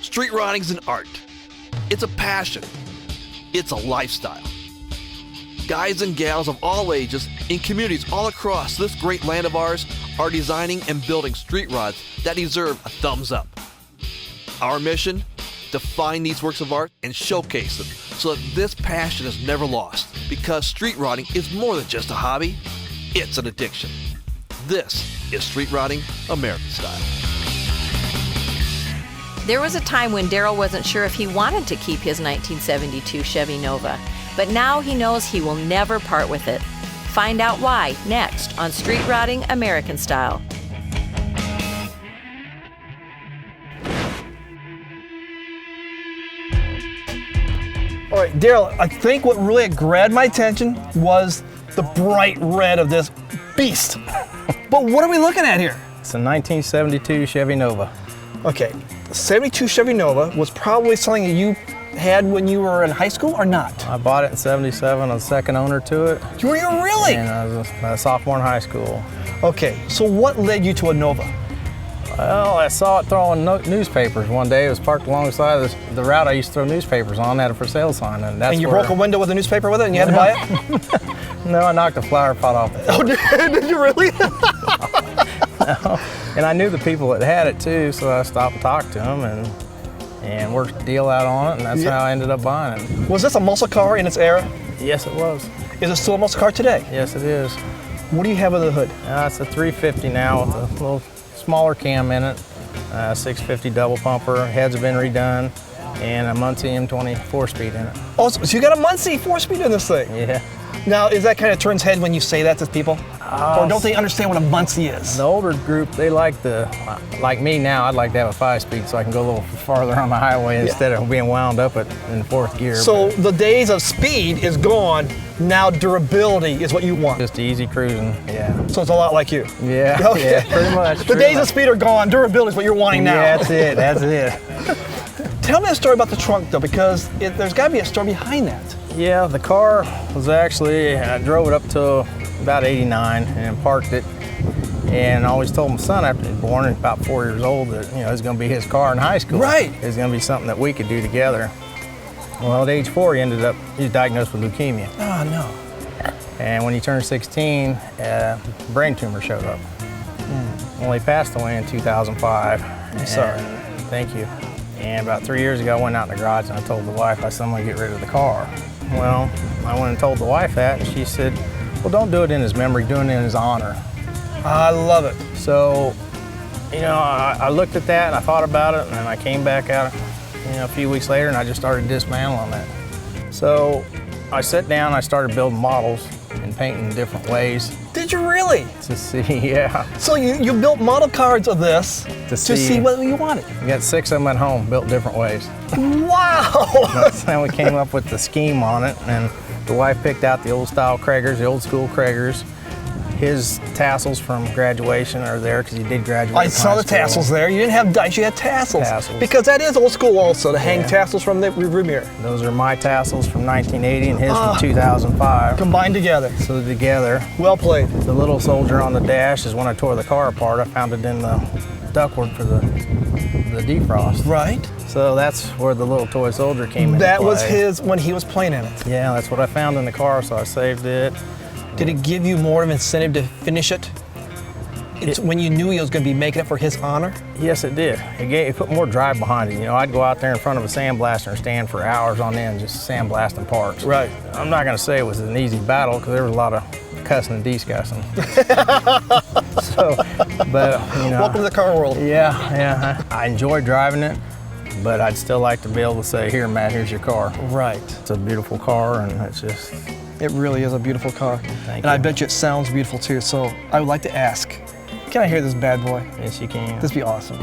Street riding's an art. It's a passion. It's a lifestyle. Guys and gals of all ages in communities all across this great land of ours are designing and building street rods that deserve a thumbs up. Our mission? To find these works of art and showcase them so that this passion is never lost, because street riding is more than just a hobby, it's an addiction. This is Street Riding American Style. There was a time when Daryl wasn't sure if he wanted to keep his 1972 Chevy Nova, but now he knows he will never part with it. Find out why next on Street Riding American Style. All right, Daryl, I think what really grabbed my attention was the bright red of this beast. But what are we looking at here? It's a 1972 Chevy Nova. Okay, the 72 Chevy Nova was probably something that you had when you were in high school or not? I bought it in '77. I was the second owner to it. Were you really? And I was a sophomore in high school. Okay, so what led you to a Nova? Well, I saw it throwing newspapers one day. It was parked alongside the route I used to throw newspapers on. It had a for sale sign, and that's And you where... broke a window with a newspaper with it and you had to buy it? No, I knocked a flower pot off. Oh, did you really? No. And I knew the people that had it too, so I stopped and talked to them and worked a deal out on it, and that's how I ended up buying it. Was this a muscle car in its era? Yes, it was. Is it still a muscle car today? Yes, it is. What do you have under the hood? It's a 350 now with a little smaller cam in it, 650 double pumper, heads have been redone, and a Muncie M20 4-speed in it. Oh, so you got a Muncie 4-speed in this thing? Yeah. Now, is that kind of turns head when you say that to people? Or don't they understand what a Muncie is? The older group, they like like me now, I'd like to have a 5-speed so I can go a little farther on the highway instead of being wound up in fourth gear. So the days of speed is gone, now durability is what you want. Just easy cruising, yeah. So it's a lot like you. Yeah, Okay. yeah, pretty much. The days of speed are gone, durability is what you're wanting now. Yeah, that's it. Tell me a story about the trunk though, because there's got to be a story behind that. Yeah, the car was actually, I drove it up to about 89 and parked it, and I always told my son after he was born, and about 4 years old, that it was going to be his car in high school. Right. It was going to be something that we could do together. Well, at age 4, he was diagnosed with leukemia. Oh, no. And when he turned 16, a brain tumor showed up. Well, he passed away in 2005. I'm sorry. Thank you. And about 3 years ago, I went out in the garage and I told the wife, I said, I'm going to get rid of the car. Well, I went and told the wife that, and she said, well, don't do it in his memory, do it in his honor. I love it. So, I looked at that and I thought about it, and then I came back out, a few weeks later, and I just started dismantling that. So, I sat down, I started building models and painting in different ways. Did you really? To see, yeah. So you built model cards of this to see what you wanted? We got 6 of them at home, built different ways. Wow! Then we came up with the scheme on it, and the wife picked out the old style Kragers, the old school Kragers. His tassels from graduation are there because he did graduate. I saw the tassels there. You didn't have dice, you had tassels. Because that is old school also, to hang tassels from the rearview mirror. Those are my tassels from 1980 and his from 2005. Combined together. So together. Well played. The little soldier on the dash is when I tore the car apart. I found it in the ductwork for the defrost. Right. So that's where the little toy soldier came into That play. was his when he was playing in it. Yeah, that's what I found in the car, so I saved it. Did it give you more of an incentive to finish it? It's when you knew he was going to be making it for his honor? Yes, it did. It put more drive behind it. I'd go out there in front of a sandblaster and stand for hours on end just sandblasting parts. Right. I'm not going to say it was an easy battle because there was a lot of cussing and discussing. Welcome to the car world. Yeah. I enjoy driving it, but I'd still like to be able to say, here, Matt, here's your car. Right. It's a beautiful car, and it's just... It really is a beautiful car. Thank you. I bet you it sounds beautiful too. So I would like to ask, can I hear this bad boy? Yes, you can. This would be awesome.